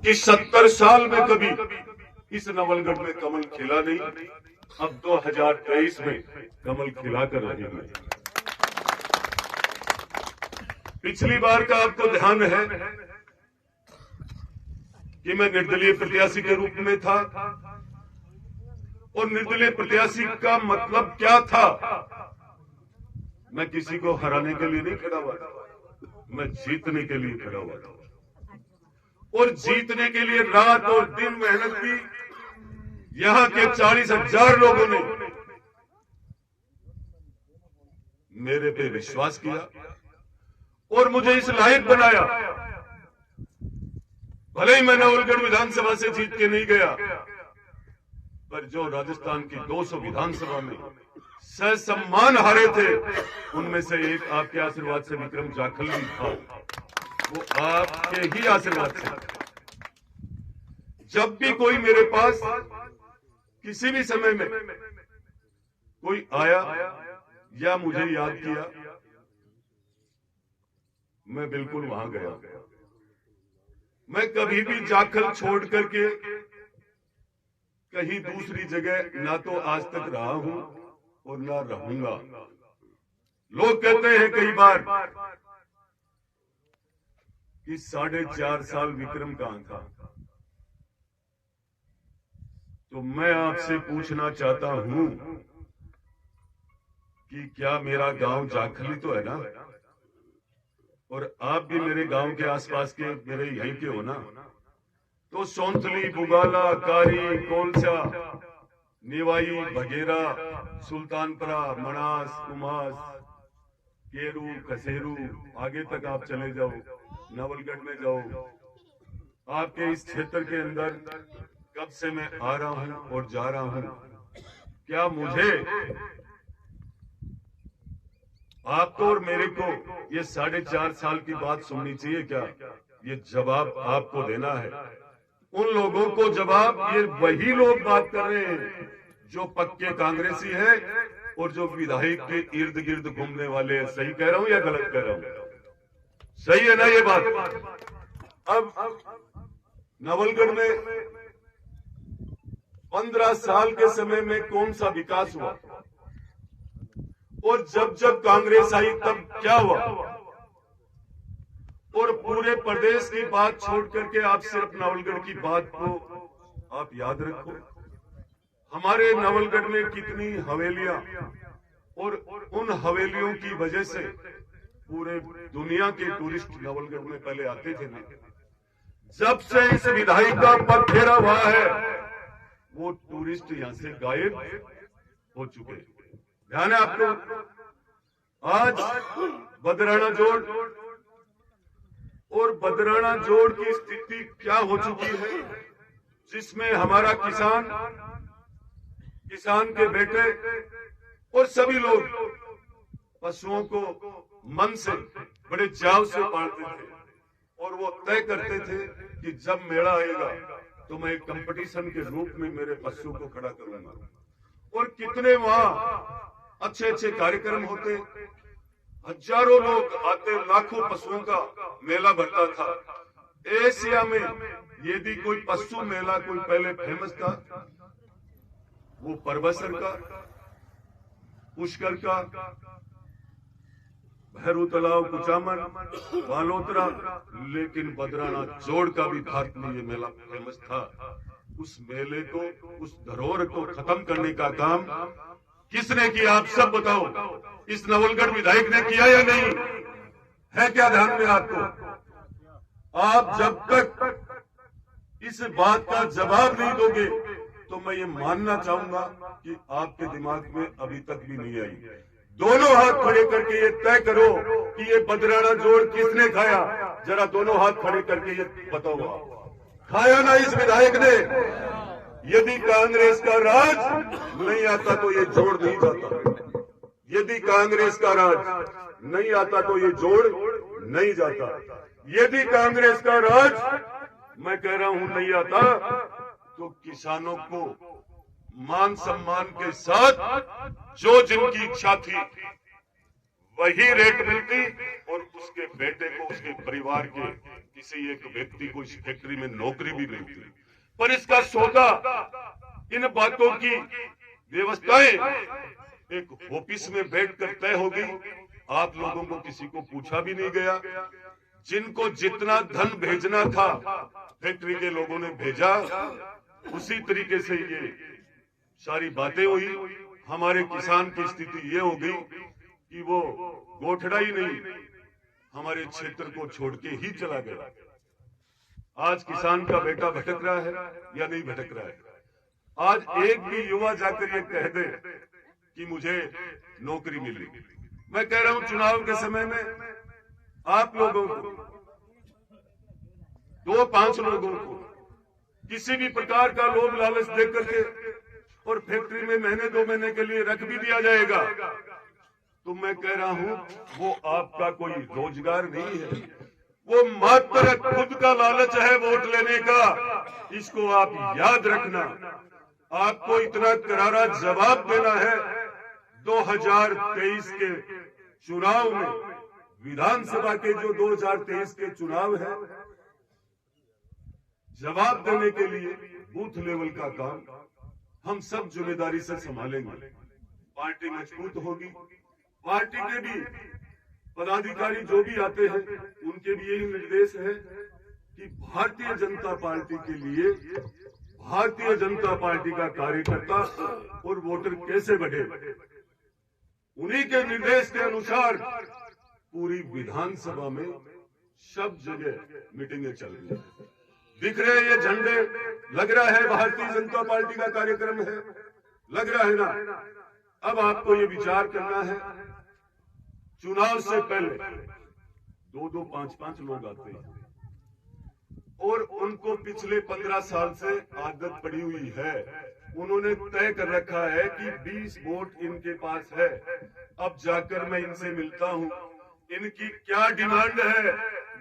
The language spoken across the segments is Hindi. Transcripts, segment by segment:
कि 70 साल में कभी इस नवलगढ़ में कमल खिला नहीं, अब 2023 में कमल खिलाकर रहेंगे। पिछली बार का आपको ध्यान है कि मैं निर्दलीय प्रत्याशी के रूप में था, और निर्दलीय प्रत्याशी का मतलब क्या था? मैं किसी को हराने के लिए नहीं खड़ा हुआ था, मैं जीतने के लिए खड़ा हुआ था, और जीतने के लिए रात और दिन मेहनत की। यहां के 40,000 लोगों ने मेरे पे विश्वास किया और मुझे इस लायक बनाया। भले ही मैं नवलगढ़ विधानसभा से जीत के नहीं गया, पर जो राजस्थान की 200 विधानसभा में ससम्मान हारे थे, उनमें से एक आपके आशीर्वाद से विक्रम जाखल भी था। वो आपके ही आशीर्वाद से। जब भी कोई मेरे पास किसी भी समय में कोई आया या मुझे याद किया, मैं बिल्कुल वहां गया। मैं कभी भी जाखल छोड़ करके कहीं दूसरी जगह ना तो आज तक रहा हूं और ना रहूंगा। लोग कहते हैं कई बार कि 4.5 साल विक्रम कहां था, तो मैं आपसे पूछना चाहता हूं कि क्या मेरा गांव जाखली तो है ना, और आप भी मेरे गांव के आसपास के मेरे यहीं के हो ना? तो सौंथली, बुगाला, कारी, कोलसा, निवाई, भगेरा, सुल्तानपुरा, मनास, कुमास, केरू, कसेरू, आगे तक आप चले जाओ, नवलगढ़ में जाओ। आपके इस क्षेत्र के अंदर कब से मैं आ रहा हूं और जा रहा हूं, क्या मुझे आपको और मेरे को ये 4.5 साल की बात सुननी चाहिए क्या? ये जवाब आपको देना है। उन लोगों को जवाब ये वही लोग बात कर रहे हैं जो पक्के कांग्रेसी है और जो विधायक के इर्द गिर्द घूमने वाले हैं। सही कह रहा हूं या गलत कह रहा हूं? सही है ना ये बात? अब नवलगढ़ में 15 साल के समय में कौन सा विकास हुआ, और जब जब कांग्रेस आई तब क्या हुआ? और पूरे प्रदेश की बात छोड़ करके आप सिर्फ नवलगढ़ की बात को आप याद रखो। हमारे नवलगढ़ में कितनी हवेलियां, और उन हवेलियों की वजह से पूरे दुनिया के टूरिस्ट नवलगढ़ में पहले आते थे ना। जब से इस विधायक का पग फेरा हुआ है, वो टूरिस्ट यहां से गायब हो चुके हैं। ध्यान है आपको? आज बदराना जोड़ और बदराना जोड़ की स्थिति क्या हो चुकी है, जिसमें हमारा किसान के बेटे और सभी लोग पशुओं को मन से बड़े चाव से पालते थे, और वो तय करते थे कि जब मेला आएगा तो मैं एक कंपटीशन के रूप में मेरे पशु को खड़ा करूंगा। और कितने वहां अच्छे अच्छे कार्यक्रम होते, हजारों लोग आते, लाखों पशुओं का मेला भरता था। एशिया में यदि कोई पशु मेला कोई पहले फेमस था, वो परबसर का, पुष्कर का, भैरू तालाब, कुचामन, बालोतरा, लेकिन बदराना जोड़ का भी भारत में ये मेला फेमस था। उस मेले को, उस धरोहर को खत्म करने का काम किसने किया? आप सब बताओ। इस नवलगढ़ विधायक ने किया या नहीं? है क्या ध्यान में आपको? आप जब तक इस बात का जवाब नहीं दोगे तो मैं ये मानना चाहूंगा कि आपके दिमाग में अभी तक भी नहीं आई। दोनों हाथ खड़े करके ये तय करो कि ये बदराना जोड़ किसने खाया। जरा दोनों हाथ खड़े करके ये बताओ, खाया ना इस विधायक ने? यदि कांग्रेस का राज नहीं आता तो ये जोड़ नहीं जाता। यदि कांग्रेस का राज नहीं आता तो ये जोड़ नहीं जाता। यदि कांग्रेस का राज, मैं कह रहा हूं, नहीं आता तो किसानों को मान सम्मान के साथ जो जिनकी इच्छा थी वही रेट मिलती, और उसके बेटे को, उसके परिवार के किसी एक व्यक्ति को इस फैक्ट्री में नौकरी भी मिलती, पर इसका सौदा, इन बातों की व्यवस्थाएं एक ऑफिस में बैठकर तय हो गई। आप लोगों को किसी को पूछा भी नहीं गया। जिनको जितना धन भेजना था फैक्ट्री के लोगों ने भेजा, उसी तरीके से ये सारी बातें हुई। हमारे किसान की स्थिति ये हो गई कि वो गोठड़ा ही नहीं, हमारे क्षेत्र को छोड़ के ही चला गया। आज किसान का बेटा भटक रहा है या नहीं भटक रहा है? आज एक भी युवा जाकर ये कह दे कि मुझे नौकरी मिली। मैं कह रहा हूं, चुनाव के समय में आप लोगों को, 2-5 लोगों को किसी भी प्रकार का लोभ लालच देकर के और फैक्ट्री में महीने 2 महीने के लिए रख भी दिया जाएगा, तो मैं कह रहा हूं वो आपका कोई रोजगार नहीं है, वो मात्र खुद का लालच है वोट लेने का। इसको आप याद रखना। आपको इतना करारा जवाब देना है। 2023 के चुनाव में, विधानसभा के जो 2023 के चुनाव है, जवाब देने के लिए बूथ लेवल का काम हम सब जिम्मेदारी से संभालेंगे। पार्टी मजबूत होगी। पार्टी के भी पदाधिकारी जो भी आते हैं उनके भी यही निर्देश है कि भारतीय जनता पार्टी के लिए, भारतीय जनता पार्टी का कार्यकर्ता और वोटर कैसे बढ़े, उन्हीं के निर्देश के अनुसार पूरी विधानसभा में सब जगह मीटिंगें चल रही है। दिख रहे हैं ये झंडे, लग रहा है भारतीय जनता पार्टी का कार्यक्रम है, लग रहा है ना? अब आपको ये विचार करना है, चुनाव से पहले 2-2, 5-5 लोग आते हैं और उनको पिछले 15 साल से आदत पड़ी हुई है। उन्होंने तय कर रखा है कि 20 वोट इनके पास है, अब जाकर मैं इनसे मिलता हूं, इनकी क्या डिमांड है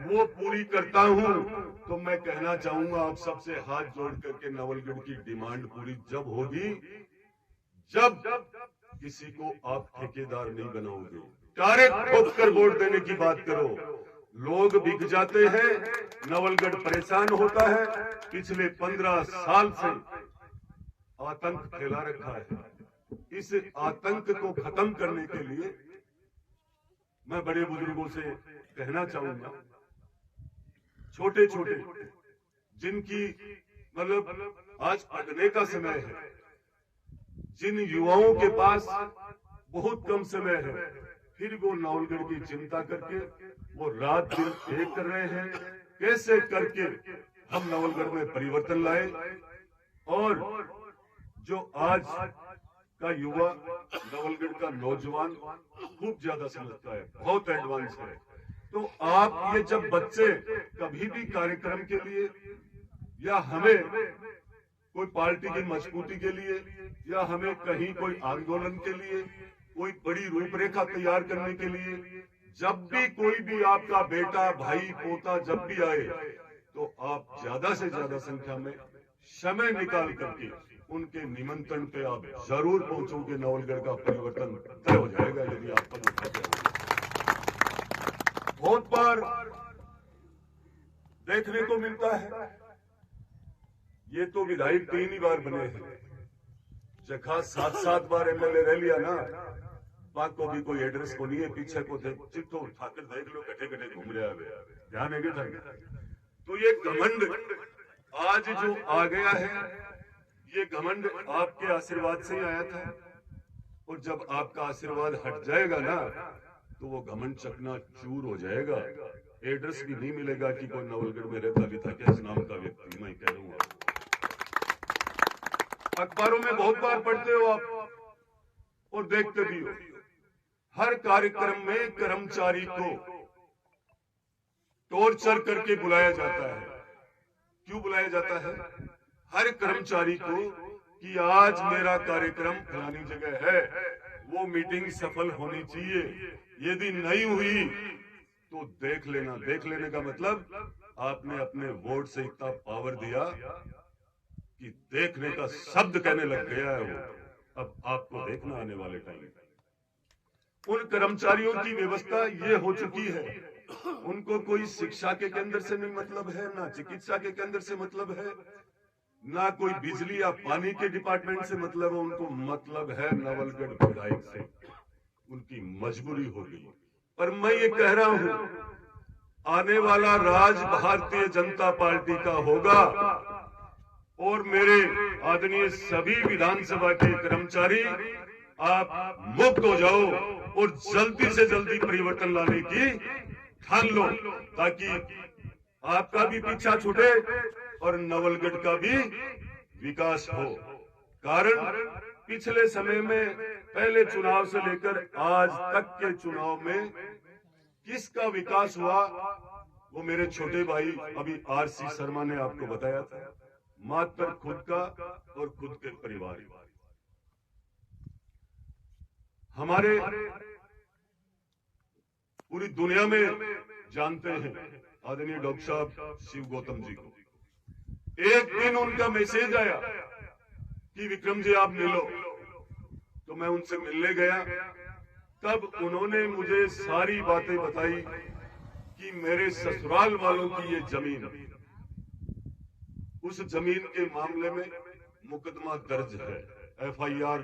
वो पूरी करता हूं। तो मैं कहना चाहूंगा आप सबसे हाथ जोड़ करके, नवलगढ़ की डिमांड पूरी जब होगी जब किसी को आप ठेकेदार नहीं बनाओगे। डायरेक्ट ठोक कर वोट देने की बात करो। लोग बिक जाते हैं, नवलगढ़ परेशान होता है। पिछले 15 साल से आतंक फैला रखा है। इस आतंक को खत्म करने के लिए मैं बड़े बुजुर्गों से कहना चाहूंगा, छोटे छोटे जिनकी मतलब आज पढ़ने का समय है, जिन युवाओं के पास बहुत कम समय है, फिर वो नवलगढ़ की चिंता करके वो रात दिन एक कर रहे हैं, कैसे करके हम नवलगढ़ में परिवर्तन लाए। और जो आज का युवा, नवलगढ़ का नौजवान खूब ज्यादा समझता है, बहुत एडवांस है। तो आप ये जब बच्चे कभी भी कार्यक्रम के लिए या हमें कोई पार्टी की मजबूती के लिए या हमें कहीं कोई आंदोलन के लिए कोई बड़ी रूपरेखा तैयार करने के लिए, जब भी कोई भी आपका बेटा, भाई, पोता जब भी आए, तो आप ज्यादा से ज्यादा संख्या में समय निकाल करके उनके निमंत्रण पे आप जरूर पहुंचोगे। नवलगढ़ का परिवर्तन तय हो जाएगा यदि आप पद उठाते हो। बहुत बार देखने को मिलता है, ये तो विधायक 3 ही बार बने हैं, जगह 7-7 बार एमएलए रह लिया ना, बात को भी कोई एड्रेस को नहीं है, पीछे को चिट्ठो उठाकर देख लो, गठे गठे घूम रहे हैं, ध्यान है क्या? तो ये घमंड आज जो आ गया है, ये घमंड आपके आशीर्वाद से ही आया था, और जब आपका आशीर्वाद हट जाएगा ना, तो वो घमंड चकना चूर हो जाएगा। एड्रेस भी नहीं मिलेगा कि कोई नवलगढ़ में रहता भी था क्या इस नाम का व्यक्ति। मैं कह दूंगा, अखबारों में बहुत बार पढ़ते हो आप और देखते भी हो, हर कार्यक्रम में कर्मचारी को टॉर्चर करके बुलाया जाता है। क्यों बुलाया जाता है? हर कर्मचारी को कि आज मेरा कार्यक्रम फलानी जगह है, वो मीटिंग सफल होनी चाहिए, यदि नहीं हुई तो देख लेना। देख लेने का मतलब आपने अपने वोट से इतना पावर दिया कि देखने का शब्द कहने लग गया है वो। अब आपको देखना आने वाले टाइम। उन कर्मचारियों की व्यवस्था ये हो चुकी है उनको कोई शिक्षा के केंद्र से नहीं मतलब है, ना चिकित्सा के केंद्र से मतलब है, ना कोई बिजली या पानी के डिपार्टमेंट से मतलब है। उनको मतलब है नवलगढ़ विधायक से। उनकी मजबूरी हो गई। पर मैं ये कह रहा हूं, आने वाला राज भारतीय जनता पार्टी का होगा और मेरे आदरणीय सभी विधानसभा के कर्मचारी आप मुक्त हो जाओ और जल्दी से जल्दी परिवर्तन लाने की ठान लो, ताकि आपका भी पीछा छूटे और नवलगढ़ का भी विकास हो। कारण पिछले समय में पहले चुनाव से लेकर आज तक के चुनाव में किसका विकास हुआ, वो मेरे छोटे भाई अभी आरसी शर्मा ने आपको बताया था। मात्र खुद का और खुद के परिवार। हमारे पूरी दुनिया में जानते हैं आदरणीय डॉक्टर साहब शिव गौतम जी को। एक दिन उनका मैसेज आया कि विक्रम जी आप मिलो, तो मैं उनसे मिलने गया। तब उन्होंने मुझे सारी बातें बताई कि मेरे ससुराल वालों की ये जमीन, उस जमीन के मामले में मुकदमा दर्ज है, FIR